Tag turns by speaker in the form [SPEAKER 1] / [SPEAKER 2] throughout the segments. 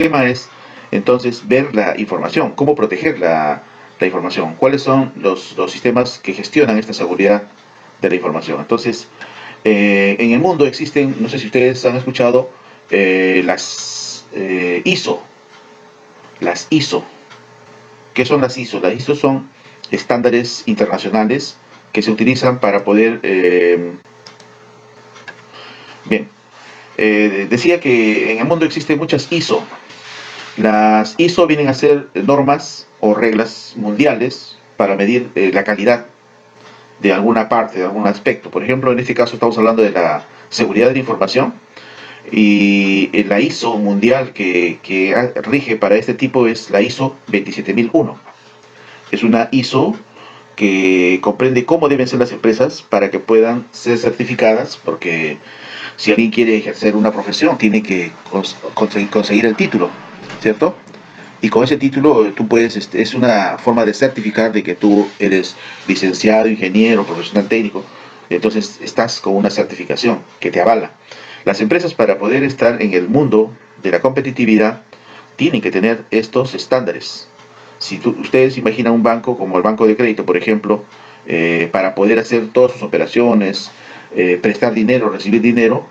[SPEAKER 1] tema es entonces ver la información, cómo proteger la información, cuáles son los sistemas que gestionan esta seguridad de la información. Entonces, en el mundo existen, no sé si ustedes han escuchado, las ISO. Las ISO. ¿Qué son las ISO? Las ISO son estándares internacionales que se utilizan para poder... bien, decía que en el mundo existen muchas ISO. Las ISO vienen a ser normas o reglas mundiales para medir la calidad de alguna parte, de algún aspecto. Por ejemplo, en este caso estamos hablando de la seguridad de la información y la ISO mundial que rige para este tipo es la ISO 27001. Es una ISO que comprende cómo deben ser las empresas para que puedan ser certificadas, porque si alguien quiere ejercer una profesión tiene que conseguir el título, ¿cierto? Y con ese título tú puedes, es una forma de certificar de que tú eres licenciado, ingeniero, profesional técnico. Entonces estás con una certificación que te avala. Las empresas, para poder estar en el mundo de la competitividad, tienen que tener estos estándares. Si ustedes imaginan un banco como el Banco de Crédito, por ejemplo, para poder hacer todas sus operaciones, prestar dinero, recibir dinero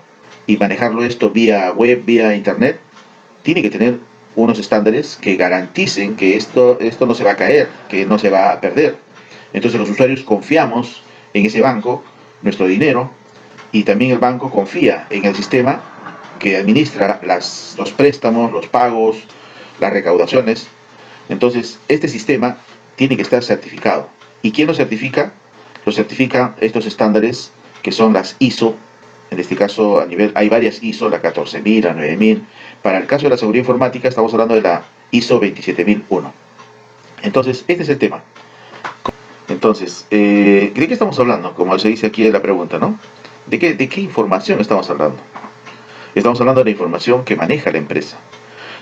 [SPEAKER 1] y manejarlo esto vía web, vía internet, tiene que tener unos estándares que garanticen que esto no se va a caer, que no se va a perder. Entonces los usuarios confiamos en ese banco, nuestro dinero, y también el banco confía en el sistema que administra los préstamos, los pagos, las recaudaciones. Entonces este sistema tiene que estar certificado. ¿Y quién lo certifica? Lo certifican estos estándares que son las ISO. En este caso, a nivel, hay varias ISO, la 14000, la 9000. Para el caso de la seguridad informática, estamos hablando de la ISO 27001. Entonces, este es el tema. Entonces, ¿de qué estamos hablando? Como se dice aquí en la pregunta, ¿no? ¿De qué información estamos hablando? Estamos hablando de la información que maneja la empresa.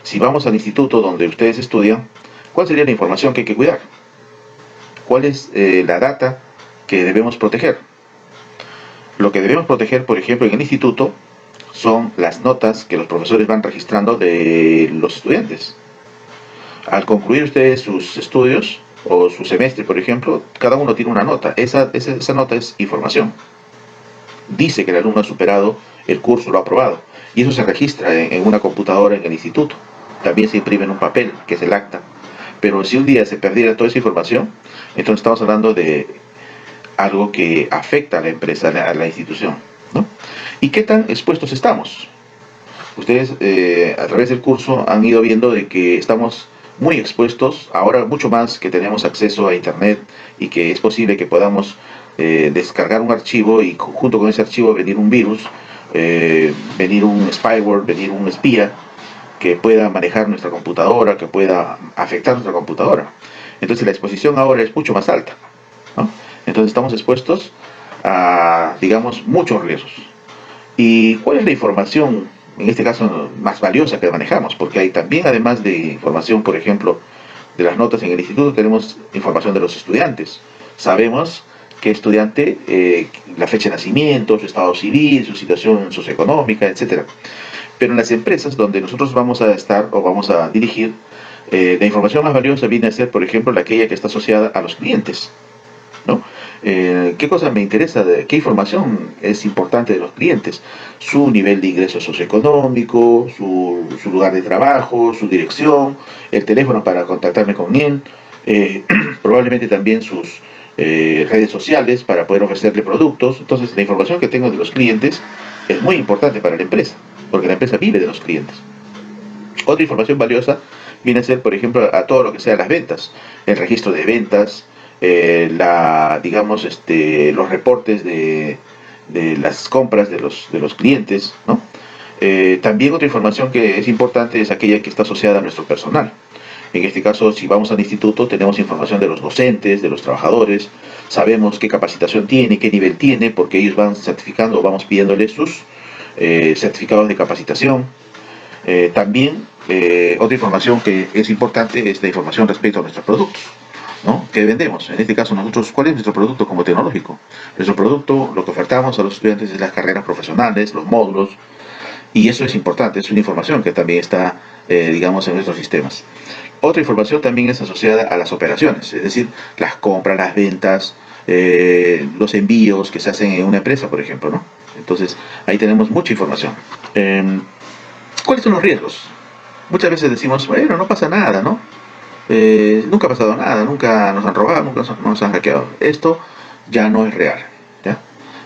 [SPEAKER 1] Si vamos al instituto donde ustedes estudian, ¿cuál sería la información que hay que cuidar? ¿Cuál es la data que debemos proteger? Lo que debemos proteger, por ejemplo, en el instituto, son las notas que los profesores van registrando de los estudiantes. Al concluir ustedes sus estudios o su semestre, por ejemplo, cada uno tiene una nota. Esa nota es información. Dice que el alumno ha superado el curso, lo ha aprobado. Y eso se registra en una computadora en el instituto. También se imprime en un papel, que es el acta. Pero si un día se perdiera toda esa información, entonces estamos hablando de algo que afecta a la empresa, a la institución, ¿no? ¿Y qué tan expuestos estamos? Ustedes a través del curso han ido viendo de que estamos muy expuestos, ahora mucho más que tenemos acceso a internet y que es posible que podamos descargar un archivo y junto con ese archivo venir un virus, venir un spyware, venir un espía que pueda manejar nuestra computadora, que pueda afectar nuestra computadora. Entonces la exposición ahora es mucho más alta, ¿no? Entonces estamos expuestos a, digamos, muchos riesgos. ¿Y cuál es la información, en este caso, más valiosa que manejamos? Porque hay también, además de información, por ejemplo, de las notas en el instituto, tenemos información de los estudiantes. Sabemos qué estudiante, la fecha de nacimiento, su estado civil, su situación socioeconómica, etc. Pero en las empresas donde nosotros vamos a estar o vamos a dirigir, la información más valiosa viene a ser, por ejemplo, aquella que está asociada a los clientes, ¿no? ¿Qué cosa me interesa? ¿Qué información es importante de los clientes? Su nivel de ingreso socioeconómico, su lugar de trabajo, su dirección, el teléfono para contactarme con él, probablemente también sus redes sociales para poder ofrecerle productos. Entonces la información que tengo de los clientes es muy importante para la empresa, porque la empresa vive de los clientes. Otra información valiosa viene a ser, por ejemplo, a todo lo que sea las ventas, el registro de ventas, digamos, los reportes de las compras de los clientes, ¿no? También otra información que es importante es aquella que está asociada a nuestro personal. En este caso, si vamos al instituto, tenemos información de los docentes, de los trabajadores, sabemos qué capacitación tiene, qué nivel tiene, porque ellos van certificando, vamos pidiéndoles sus certificados de capacitación. También otra información que es importante es la información respecto a nuestros productos, ¿no? Que vendemos. En este caso nosotros, ¿cuál es nuestro producto como tecnológico? Nuestro producto, lo que ofertamos a los estudiantes es las carreras profesionales, los módulos, Y eso es importante, es una información que también está, digamos, en nuestros sistemas. Otra información también es asociada a las operaciones, es decir, las compras, las ventas, los envíos que se hacen en una empresa, por ejemplo, ¿no? Entonces, ahí tenemos mucha información. Eh, ¿Cuáles son los riesgos? Muchas veces decimos, bueno, no pasa nada, ¿no? Nunca ha pasado nada, nunca nos han robado, nunca nos han hackeado. Esto ya no es real, ¿ya?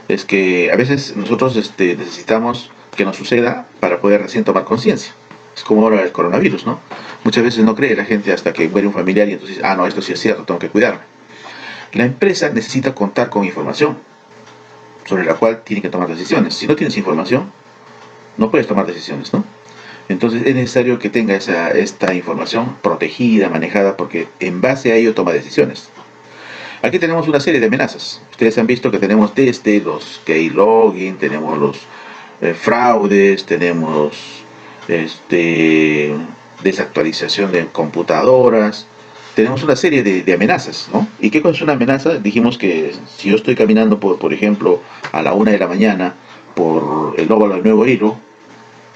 [SPEAKER 1] Es que a veces nosotros necesitamos que nos suceda para poder recién tomar conciencia. Es como ahora el coronavirus, ¿no? Muchas veces no cree la gente hasta que muere un familiar y entonces, no, esto sí es cierto, tengo que cuidarme. La empresa necesita contar con información sobre la cual tiene que tomar decisiones. Si no tienes información, no puedes tomar decisiones, ¿no? Entonces es necesario que tenga esta información protegida, manejada, porque en base a ello toma decisiones. Aquí tenemos una serie de amenazas. Ustedes han visto que tenemos desde los keylogin, tenemos los fraudes, tenemos desactualización de computadoras, tenemos una serie de amenazas, ¿no? ¿Y qué cosa es una amenaza? Dijimos que si yo estoy caminando, por ejemplo, a la 1 de la mañana por el óvalo del Nuevo Hilo,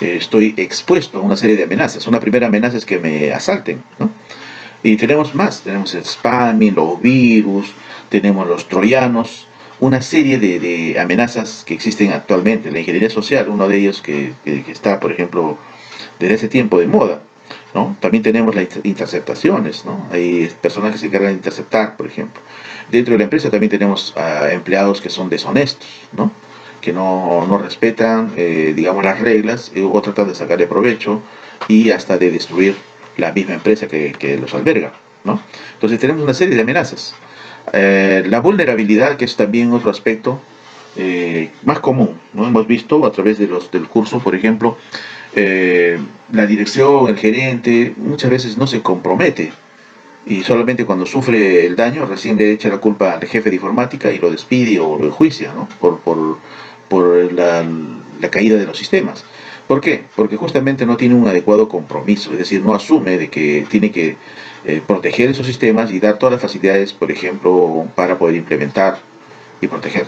[SPEAKER 1] estoy expuesto a una serie de amenazas. Una primera amenaza es que me asalten, ¿no? Y tenemos más, tenemos el spamming, los virus, tenemos los troyanos, una serie de amenazas que existen actualmente. La ingeniería social, uno de ellos que está, por ejemplo, desde ese tiempo de moda, ¿no? También tenemos las interceptaciones, ¿no? Hay personas que se encargan de interceptar, por ejemplo. Dentro de la empresa también tenemos empleados que son deshonestos, ¿no? Que no respetan, digamos, las reglas o tratan de sacarle provecho y hasta de destruir la misma empresa que los alberga, ¿no? Entonces tenemos una serie de amenazas. La vulnerabilidad, que es también otro aspecto más común, ¿no? Hemos visto a través del curso, por ejemplo, la dirección, el gerente, muchas veces no se compromete y solamente cuando sufre el daño recién le echa la culpa al jefe de informática y lo despide o lo enjuicia, ¿no? Por la caída de los sistemas. ¿Por qué? Porque justamente no tiene un adecuado compromiso, es decir, no asume de que tiene que proteger esos sistemas y dar todas las facilidades, por ejemplo, para poder implementar y proteger.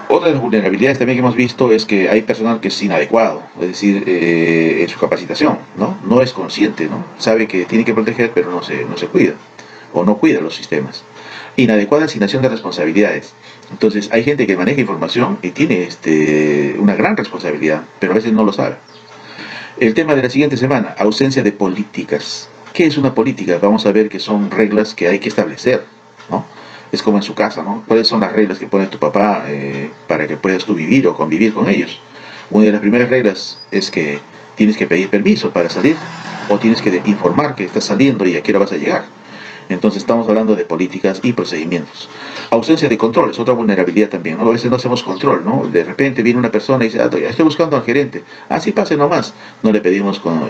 [SPEAKER 1] Otra de las vulnerabilidades también que hemos visto es que hay personal que es inadecuado, es decir, en su capacitación, ¿no? No es consciente, ¿no? Sabe que tiene que proteger, pero no se cuida, o no cuida los sistemas. Inadecuada asignación de responsabilidades. Entonces, hay gente que maneja información y tiene una gran responsabilidad, pero a veces no lo sabe. El tema de la siguiente semana, ausencia de políticas. ¿Qué es una política? Vamos a ver que son reglas que hay que establecer, ¿no? Es como en su casa, ¿no? ¿Cuáles son las reglas que pone tu papá para que puedas tú vivir o convivir con ellos? Una de las primeras reglas es que tienes que pedir permiso para salir o tienes que informar que estás saliendo y a qué hora vas a llegar. Entonces estamos hablando de políticas y procedimientos. Ausencia de control es otra vulnerabilidad también, ¿no? A veces no hacemos control, ¿no? De repente viene una persona y dice, estoy buscando al gerente. Sí, pase nomás. No le pedimos con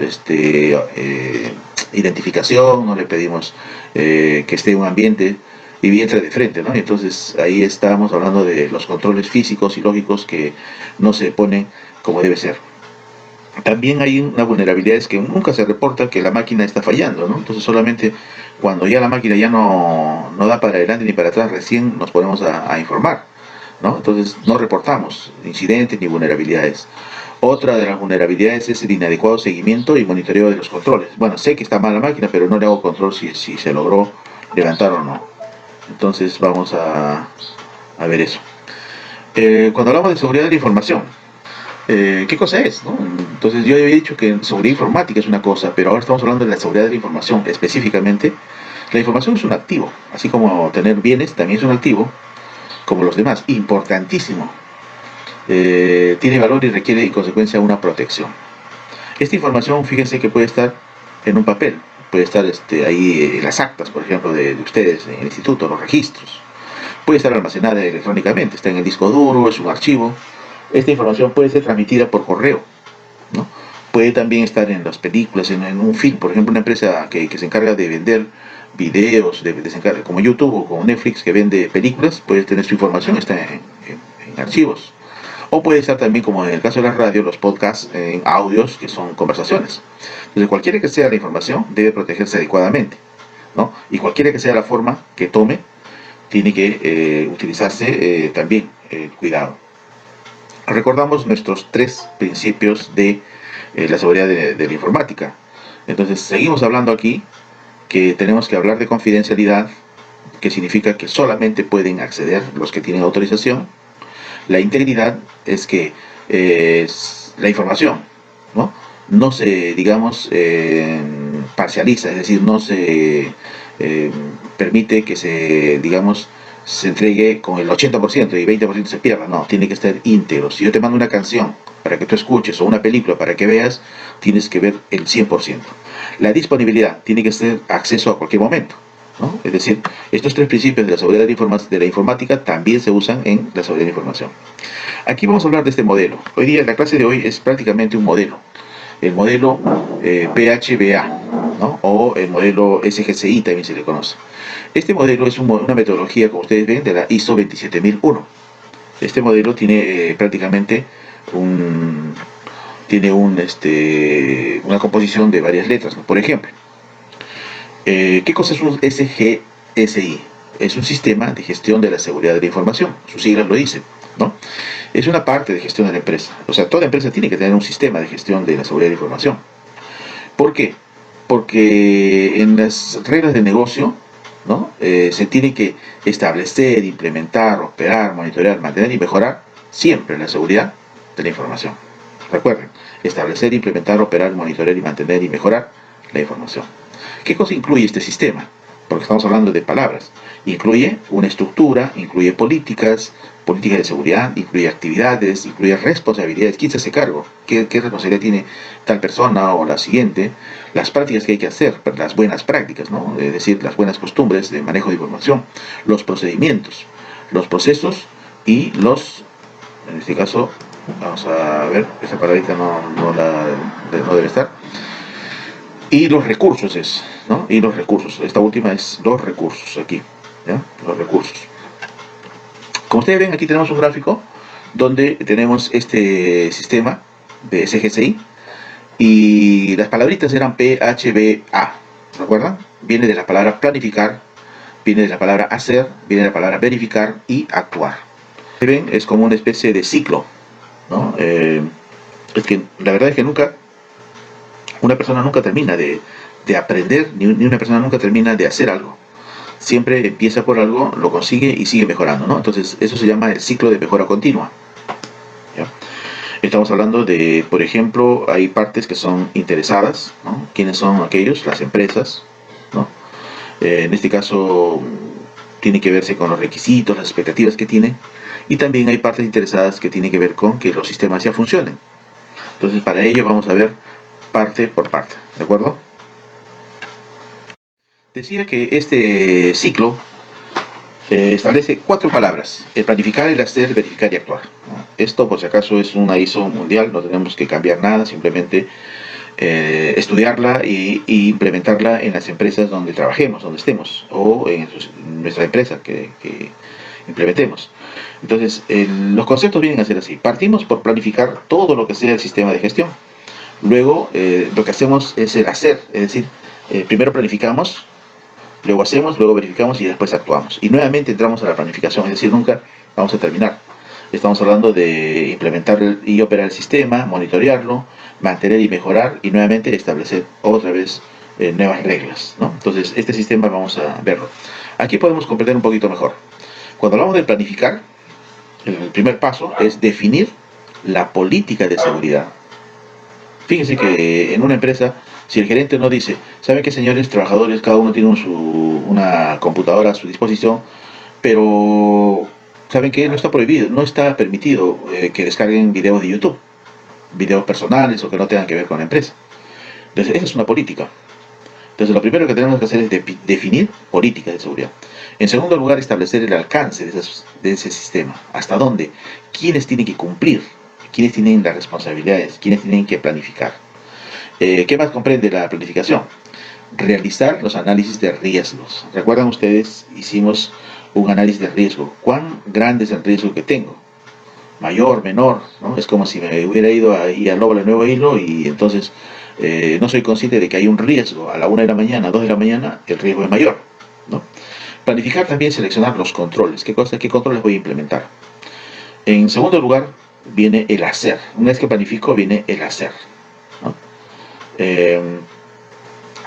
[SPEAKER 1] identificación, no le pedimos que esté en un ambiente y entre de frente, ¿no? Entonces ahí estamos hablando de los controles físicos y lógicos que no se ponen como debe ser. También hay una vulnerabilidad, es que nunca se reporta que la máquina está fallando, ¿no? Entonces solamente cuando ya la máquina ya no da para adelante ni para atrás, recién nos ponemos a informar, ¿no? Entonces no reportamos incidentes ni vulnerabilidades. Otra de las vulnerabilidades es el inadecuado seguimiento y monitoreo de los controles. Bueno, sé que está mal la máquina, pero no le hago control si se logró levantar o no. Entonces vamos a ver eso. Cuando hablamos de seguridad de la información, ¿qué cosa es? ¿No? Entonces yo había dicho que seguridad informática es una cosa, pero ahora estamos hablando de la seguridad de la información específicamente. La información es un activo, así como tener bienes también es un activo, como los demás, importantísimo. Tiene valor y requiere en consecuencia una protección. Esta información, fíjense que puede estar en un papel, puede estar ahí en las actas, por ejemplo, de ustedes en el instituto, los registros. Puede estar almacenada electrónicamente, está en el disco duro, es un archivo. Esta información puede ser transmitida por correo, ¿no? Puede también estar en las películas, en un film, por ejemplo, una empresa que se encarga de vender videos, como YouTube o como Netflix, que vende películas, puede tener su información, está en archivos. O puede estar también, como en el caso de la radio, los podcasts en audios, que son conversaciones. Entonces, cualquiera que sea la información, debe protegerse adecuadamente, ¿no? Y cualquiera que sea la forma que tome, tiene que utilizarse también cuidado. recordamos nuestros 3 principios de la seguridad de la informática. Entonces, seguimos hablando aquí que tenemos que hablar de confidencialidad, que significa que solamente pueden acceder los que tienen autorización. La integridad es que la información, ¿no? No se, digamos, parcializa, es decir, no se permite que se, digamos, se entregue con el 80% y 20% se pierda. No, tiene que estar íntegro. Si yo te mando una canción para que tú escuches o una película para que veas, tienes que ver el 100%. La disponibilidad tiene que ser acceso a cualquier momento, ¿no? Es decir, estos 3 principios de la seguridad de la informática también se usan en la seguridad de la información. Aquí vamos a hablar de este modelo. Hoy día, la clase de hoy es prácticamente un modelo. El modelo PHBA, ¿no? O el modelo SGCI también se le conoce. Este modelo es una metodología, como ustedes ven, de la ISO 27001. Este modelo tiene prácticamente una composición de varias letras, ¿no? Por ejemplo, ¿qué cosa es un SGSI? Es un sistema de gestión de la seguridad de la información. Sus siglas lo dicen, ¿no? Es una parte de gestión de la empresa. O sea, toda empresa tiene que tener un sistema de gestión de la seguridad de la información. ¿Por qué? Porque en las reglas de negocio, ¿no? Se tiene que establecer, implementar, operar, monitorear, mantener y mejorar siempre la seguridad de la información. Recuerden, establecer, implementar, operar, monitorear y mantener y mejorar la información. ¿Qué cosa incluye este sistema? Porque estamos hablando de palabras. Incluye una estructura, incluye políticas de seguridad, incluye actividades, incluye responsabilidades. ¿Quién se hace cargo? ¿Qué responsabilidad tiene tal persona o la siguiente? Las prácticas que hay que hacer, las buenas prácticas, ¿no? Es decir, las buenas costumbres de manejo de información, los procedimientos, los procesos y en este caso, vamos a ver, esa palabrita no debe estar. Y los recursos ¿no? Y los recursos. Esta última es los recursos aquí, ¿ya? Los recursos. Como ustedes ven, aquí tenemos un gráfico donde tenemos este sistema de SGCI y las palabritas eran PHBA, ¿recuerdan? Viene de la palabra planificar, viene de la palabra hacer, viene de la palabra verificar y actuar. ¿Ven? Es como una especie de ciclo, ¿no? Es que la verdad es que una persona nunca termina de aprender, ni una persona nunca termina de hacer algo. Siempre empieza por algo, lo consigue y sigue mejorando, ¿no? Entonces, eso se llama el ciclo de mejora continua, ¿ya? Estamos hablando de, por ejemplo, hay partes que son interesadas, ¿no? ¿Quiénes son aquellos? Las empresas, ¿no? En este caso, tiene que verse con los requisitos, las expectativas que tienen, y también hay partes interesadas que tienen que ver con que los sistemas ya funcionen. Entonces, para ello vamos a ver parte por parte, ¿de acuerdo? Decía que este ciclo establece 4 palabras: el planificar, el hacer, verificar y actuar, ¿no? Esto, por si acaso, es una ISO mundial, no tenemos que cambiar nada, simplemente estudiarla e implementarla en las empresas donde trabajemos, donde estemos, o en nuestra empresa que implementemos. Entonces, los conceptos vienen a ser así. Partimos por planificar todo lo que sea el sistema de gestión. Luego, lo que hacemos es el hacer, es decir, primero planificamos, luego hacemos, luego verificamos y después actuamos. Y nuevamente entramos a la planificación, es decir, nunca vamos a terminar. Estamos hablando de implementar y operar el sistema, monitorearlo, mantener y mejorar y nuevamente establecer otra vez nuevas reglas, ¿no? Entonces, este sistema vamos a verlo. Aquí podemos comprender un poquito mejor. Cuando hablamos de planificar, el primer paso es definir la política de seguridad. Fíjense que en una empresa, si el gerente no dice, ¿saben qué, señores trabajadores? Cada uno tiene una computadora a su disposición, pero ¿saben qué? No está prohibido, no está permitido que descarguen videos de YouTube, videos personales o que no tengan que ver con la empresa. Entonces, esa es una política. Entonces, lo primero que tenemos que hacer es definir políticas de seguridad. En segundo lugar, establecer el alcance de ese sistema. ¿Hasta dónde? ¿Quiénes tienen que cumplir? ¿Quiénes tienen las responsabilidades? ¿Quiénes tienen que planificar? ¿Qué más comprende la planificación? Realizar los análisis de riesgos. ¿Recuerdan ustedes? Hicimos un análisis de riesgo. ¿Cuán grande es el riesgo que tengo? Mayor, menor, ¿no? Es como si me hubiera ido ahí al Lobo del Nuevo Hilo y entonces no soy consciente de que hay un riesgo. A la 1 de la mañana, 2 de la mañana, el riesgo es mayor, ¿no? Planificar también, seleccionar los controles. ¿Qué controles voy a implementar? En segundo lugar, viene el hacer. Una vez que planifico, viene el hacer, ¿no? Eh,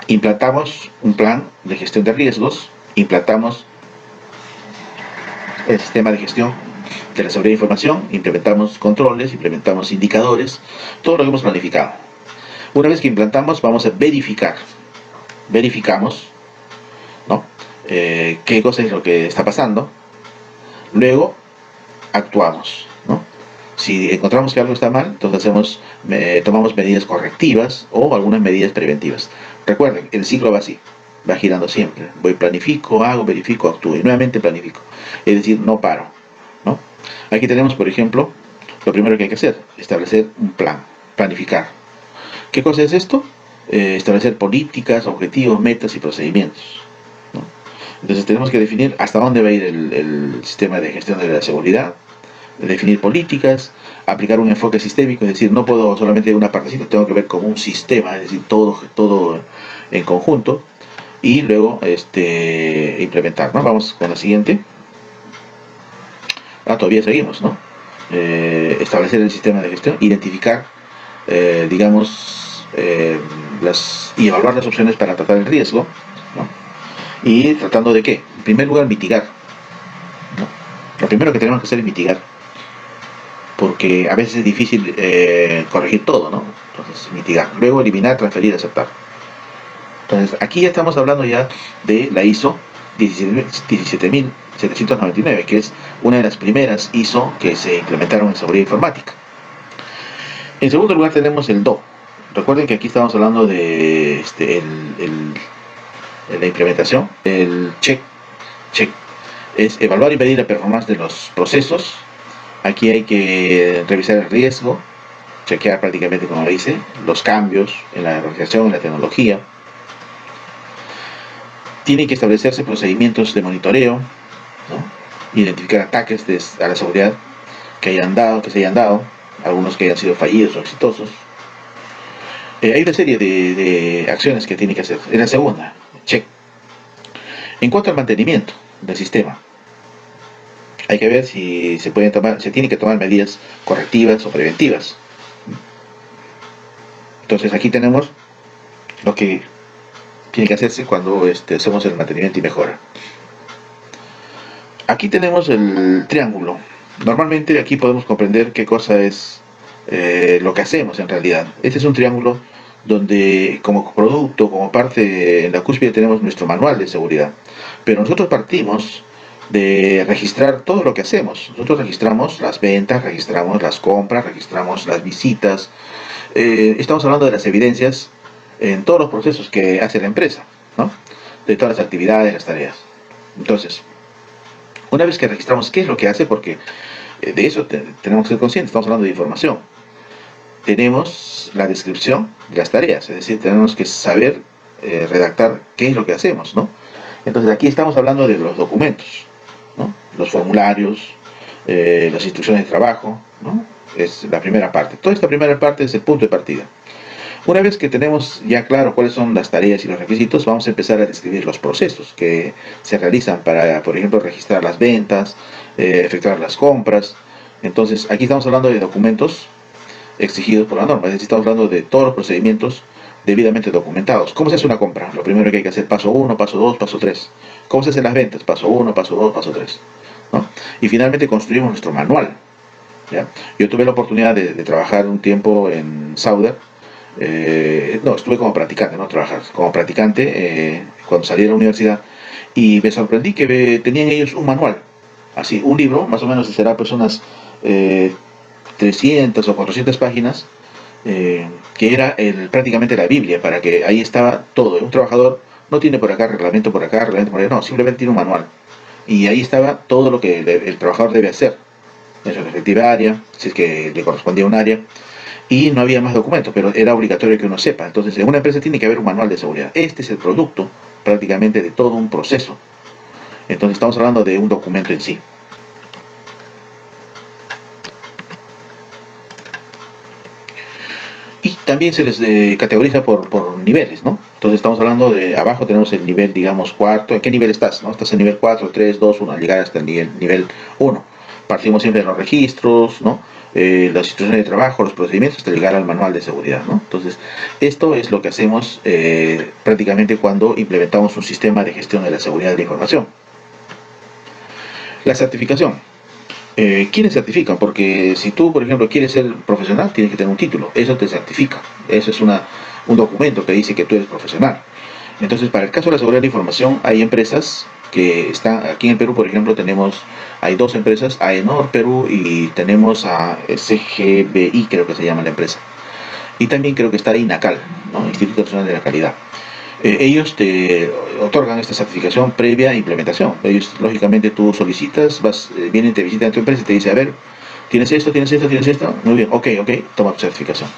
[SPEAKER 1] Implantamos un plan de gestión de riesgos, implantamos el sistema de gestión de la seguridad de información, implementamos controles, implementamos indicadores, todo lo que hemos planificado. Una vez que implantamos, vamos a verificamos, ¿no? Qué cosa es lo que está pasando. Luego actuamos, ¿no? Si encontramos que algo está mal, entonces tomamos medidas correctivas o algunas medidas preventivas. Recuerden, el ciclo va así, va girando siempre. Voy, planifico, hago, verifico, actúo y nuevamente planifico. Es decir, no paro, ¿no? Aquí tenemos, por ejemplo, lo primero que hay que hacer, establecer un plan, planificar. ¿Qué cosa es esto? Establecer políticas, objetivos, metas y procedimientos, ¿no? Entonces tenemos que definir hasta dónde va a ir el sistema de gestión de la seguridad, definir políticas, aplicar un enfoque sistémico, es decir, no puedo solamente una partecita, tengo que ver como un sistema, es decir, todo en conjunto, y luego implementar, ¿no? Vamos con la siguiente. Todavía seguimos, ¿no? Establecer el sistema de gestión, identificar, digamos, y evaluar las opciones para tratar el riesgo, ¿no? Y tratando de qué? En primer lugar, mitigar, ¿no? Lo primero que tenemos que hacer es mitigar, porque a veces es difícil corregir todo, ¿no? Entonces, mitigar. Luego, eliminar, transferir, aceptar. Entonces, aquí ya estamos hablando ya de la ISO 17799, que es una de las primeras ISO que se implementaron en seguridad informática. En segundo lugar tenemos el DO. Recuerden que aquí estamos hablando de la implementación. El check es evaluar y medir la performance de los procesos. Aquí hay que revisar el riesgo, chequear prácticamente, como dice, los cambios en la organización, en la tecnología. Tienen que establecerse procedimientos de monitoreo, ¿no? Identificar ataques a la seguridad que se hayan dado, algunos que hayan sido fallidos o exitosos. Hay una serie de acciones que tiene que hacer. En la segunda, check. En cuanto al mantenimiento del sistema, hay que ver si se tiene que tomar medidas correctivas o preventivas. Entonces aquí tenemos lo que tiene que hacerse cuando hacemos el mantenimiento y mejora. Aquí tenemos el triángulo. Normalmente aquí podemos comprender qué cosa es lo que hacemos en realidad. Este es un triángulo donde como producto, como parte, en la cúspide tenemos nuestro manual de seguridad. Pero nosotros partimos de registrar todo lo que hacemos. Nosotros registramos las ventas, registramos las compras, registramos las visitas. Estamos hablando de las evidencias en todos los procesos que hace la empresa, ¿no? De todas las actividades, las tareas. Entonces, una vez que registramos qué es lo que hace, porque de eso tenemos que ser conscientes, estamos hablando de información. Tenemos la descripción de las tareas, es decir, tenemos que saber redactar qué es lo que hacemos, ¿no? Entonces aquí estamos hablando de los documentos, ¿no? Los formularios, las instrucciones de trabajo, ¿no? Es la primera parte. Toda esta primera parte es el punto de partida. Una vez que tenemos ya claro cuáles son las tareas y los requisitos, vamos a empezar a describir los procesos que se realizan para, por ejemplo, registrar las ventas, efectuar las compras. Entonces, aquí estamos hablando de documentos exigidos por la norma, es decir, estamos hablando de todos los procedimientos debidamente documentados. ¿Cómo se hace una compra? Lo primero que hay que hacer, paso 1, paso 2, paso 3. ¿Cómo se hacen las ventas? Paso 1, paso 2, paso 3, ¿no? Y finalmente construimos nuestro manual, ¿ya? Yo tuve la oportunidad de trabajar un tiempo en Sauder. Estuve como practicante, no trabajar, como practicante cuando salí de la universidad, y me sorprendí que tenían ellos un manual, así, un libro, más o menos será pues unas 300 o 400 páginas, que era prácticamente la Biblia, para que ahí estaba todo. Un trabajador no tiene por acá reglamento por acá, reglamento por allá, no, simplemente tiene un manual, y ahí estaba todo lo que el trabajador debe hacer en su respectiva área, si es que le correspondía un área. Y no había más documentos, pero era obligatorio que uno sepa. Entonces, en una empresa tiene que haber un manual de seguridad. Este es el producto prácticamente de todo un proceso. Entonces, estamos hablando de un documento en sí. Y también se les categoriza por niveles, ¿no? Entonces, estamos hablando de abajo tenemos el nivel, digamos, cuarto. ¿En qué nivel estás? ¿No? Estás en nivel 4, 3, 2, 1, al llegar hasta el nivel 1. Partimos siempre de los registros, ¿no? las instrucciones de trabajo, los procedimientos, hasta llegar al manual de seguridad, ¿no? Entonces, esto es lo que hacemos prácticamente cuando implementamos un sistema de gestión de la seguridad de la información. La certificación. ¿Quiénes certifican? Porque si tú, por ejemplo, quieres ser profesional, tienes que tener un título. Eso te certifica. Eso es un documento que dice que tú eres profesional. Entonces, para el caso de la seguridad de la información, hay empresas que están aquí en el Perú, por ejemplo, hay dos empresas, AENOR Perú y tenemos a SGBI, creo que se llama la empresa. Y también creo que está INACAL, ¿no? Instituto Nacional de la Calidad. Ellos te otorgan esta certificación previa a implementación. Ellos, lógicamente, tú solicitas, vienen, te visitan a tu empresa y te dicen, a ver, tienes esto, tienes esto, tienes esto. Muy bien, ok, toma tu certificación.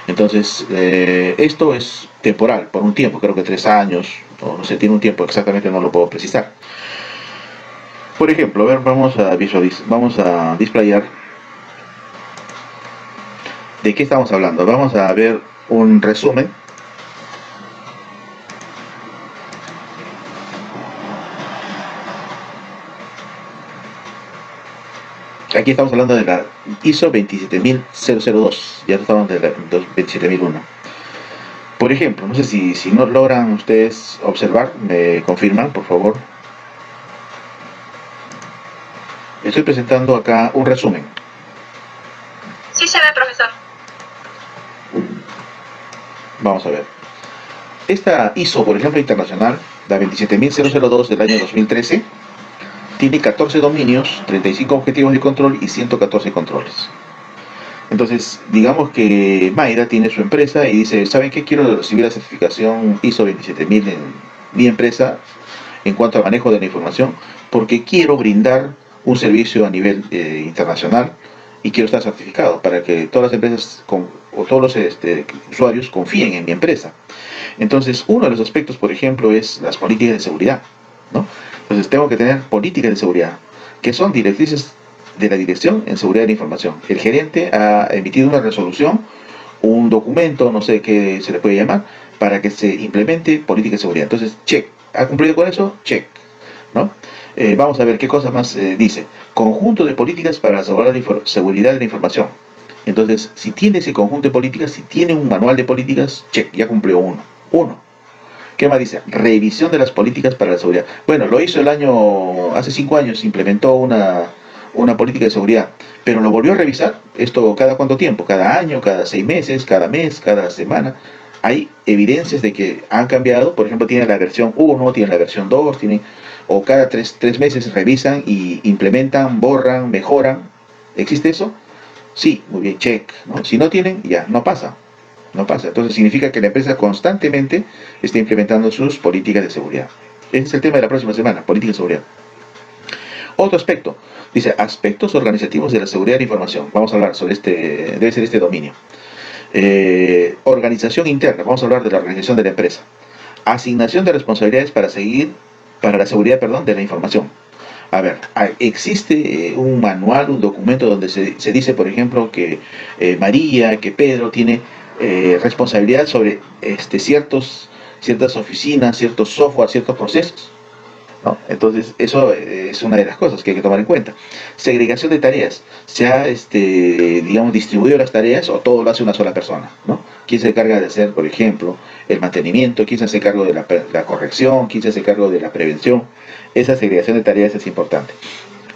[SPEAKER 1] Entonces, esto es temporal, por un tiempo, creo que 3 años, o no sé, tiene un tiempo exactamente, no lo puedo precisar. Por ejemplo, a ver, vamos a displayar de qué estamos hablando. Vamos a ver un resumen. Aquí estamos hablando de la ISO 27002, ya estamos de la 27001. Por ejemplo, no sé si no logran ustedes observar, me confirman, por favor. Estoy presentando acá un resumen.
[SPEAKER 2] Sí se ve, profesor.
[SPEAKER 1] Vamos a ver. Esta ISO, por ejemplo, internacional, la 27002 del año 2013, tiene 14 dominios, 35 objetivos de control y 114 controles. Entonces, digamos que Mayra tiene su empresa y dice, ¿saben qué? Quiero recibir la certificación ISO 27000 en mi empresa en cuanto al manejo de la información, porque quiero brindar un servicio a nivel internacional y quiero estar certificado para que todas las empresas o todos los usuarios confíen en mi empresa. Entonces, uno de los aspectos, por ejemplo, es las políticas de seguridad, ¿no? Entonces, tengo que tener políticas de seguridad, que son directrices de la Dirección en Seguridad de la Información. El gerente ha emitido una resolución, un documento, no sé qué se le puede llamar, para que se implemente política de seguridad. Entonces, check. ¿Ha cumplido con eso? Check. ¿No? Vamos a ver qué cosa más dice. Conjunto de políticas para asegurar la seguridad de la información. Entonces, si tiene ese conjunto de políticas, si tiene un manual de políticas, check, ya cumplió uno. ¿Qué más dice? Revisión de las políticas para la seguridad. Bueno, lo hizo hace 5 años, implementó una política de seguridad, pero lo volvió a revisar. ¿Esto cada cuánto tiempo? ¿Cada año? ¿Cada 6 meses? ¿Cada mes? ¿Cada semana? Hay evidencias de que han cambiado. Por ejemplo, tiene la versión 1, tiene la versión 2, o cada 3 meses revisan y implementan, borran, mejoran. ¿Existe eso? Sí, muy bien, check, ¿no? Si no tienen, ya, no pasa. No pasa. Entonces significa que la empresa constantemente está implementando sus políticas de seguridad. Ese es el tema de la próxima semana, política de seguridad. Otro aspecto, dice aspectos organizativos de la seguridad de la información. Vamos a hablar sobre debe ser este dominio. Organización interna, vamos a hablar de la organización de la empresa. Asignación de responsabilidades para la seguridad, de la información. A ver, existe un manual, un documento donde se dice, por ejemplo, que María, que Pedro tiene responsabilidad sobre ciertas oficinas, ciertos software, ciertos procesos, ¿no? Entonces, eso es una de las cosas que hay que tomar en cuenta. Segregación de tareas. Se ha, digamos, distribuido las tareas o todo lo hace una sola persona, ¿no? ¿Quién se encarga de hacer, por ejemplo, el mantenimiento? ¿Quién se hace cargo de la corrección? ¿Quién se hace cargo de la prevención? Esa segregación de tareas es importante.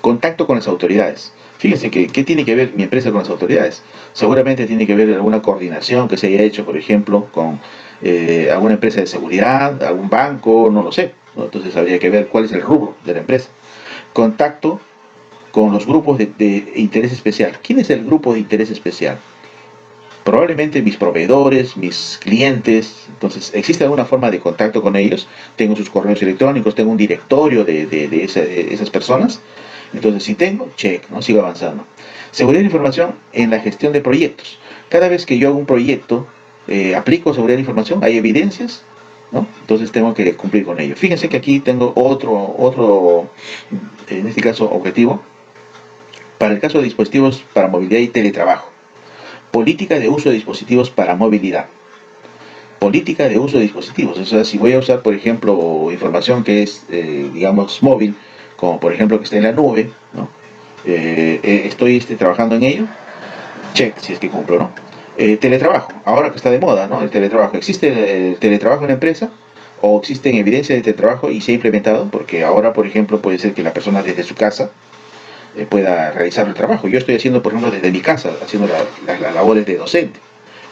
[SPEAKER 1] Contacto con las autoridades. Fíjense qué tiene que ver mi empresa con las autoridades. Seguramente tiene que ver alguna coordinación que se haya hecho, por ejemplo, con alguna empresa de seguridad, algún banco, no lo sé, ¿no? Entonces habría que ver cuál es el rubro de la empresa. Contacto con los grupos de interés especial. ¿Quién es el grupo de interés especial? Probablemente mis proveedores, mis clientes. Entonces, ¿existe alguna forma de contacto con ellos? Tengo sus correos electrónicos, tengo un directorio de esas personas. Entonces, si tengo, check, ¿no? Sigo avanzando. Seguridad de información en la gestión de proyectos. Cada vez que yo hago un proyecto, aplico seguridad de información, hay evidencias, ¿no? Entonces tengo que cumplir con ello. Fíjense que aquí tengo otro, en este caso, objetivo, para el caso de dispositivos para movilidad y teletrabajo. Política de uso de dispositivos para movilidad. Política de uso de dispositivos. O sea, si voy a usar, por ejemplo, información que es, digamos, como por ejemplo que está en la nube, ¿no? Estoy trabajando en ello. check si es que cumplo, ¿no? Teletrabajo, ahora que está de moda, ¿no? El teletrabajo. ¿Existe el teletrabajo en la empresa? ¿O existen evidencias de teletrabajo y se ha implementado? Porque ahora, por ejemplo, puede ser que la persona desde su casa pueda realizar el trabajo. Yo estoy haciendo, por ejemplo, desde mi casa, haciendo las labores de docente,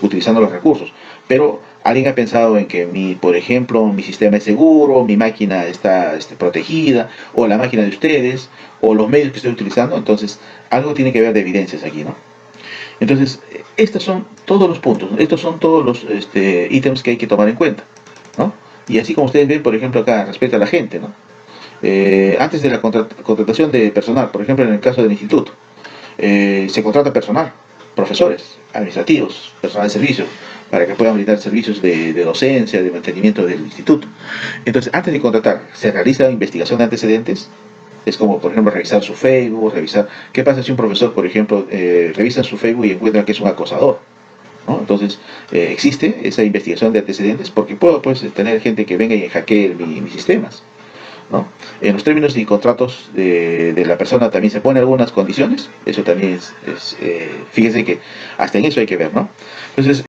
[SPEAKER 1] utilizando los recursos. Pero alguien ha pensado en que, por ejemplo, mi sistema es seguro, mi máquina está protegida, o la máquina de ustedes, o los medios que estoy utilizando. Entonces, algo tiene que ver de evidencias aquí, ¿no? Entonces, estos son todos los puntos, estos son todos los ítems que hay que tomar en cuenta, ¿no? Y así como ustedes ven, por ejemplo, acá respecto a la gente, ¿no? Antes de la contratación de personal, por ejemplo, en el caso del instituto, se contrata personal, profesores, administrativos, personal de servicio, para que puedan brindar servicios de docencia, de mantenimiento del instituto. Entonces, antes de contratar, se realiza investigación de antecedentes. Es como, por ejemplo, revisar su Facebook, revisar qué pasa si un profesor, por ejemplo, revisa su Facebook y encuentra que es un acosador, ¿no? Entonces, existe esa investigación de antecedentes porque puedo pues, tener gente que venga y hackee mis sistemas, ¿no? En los términos y contratos de la persona también se ponen algunas condiciones. Eso también fíjense que hasta en eso hay que ver, ¿no? Entonces,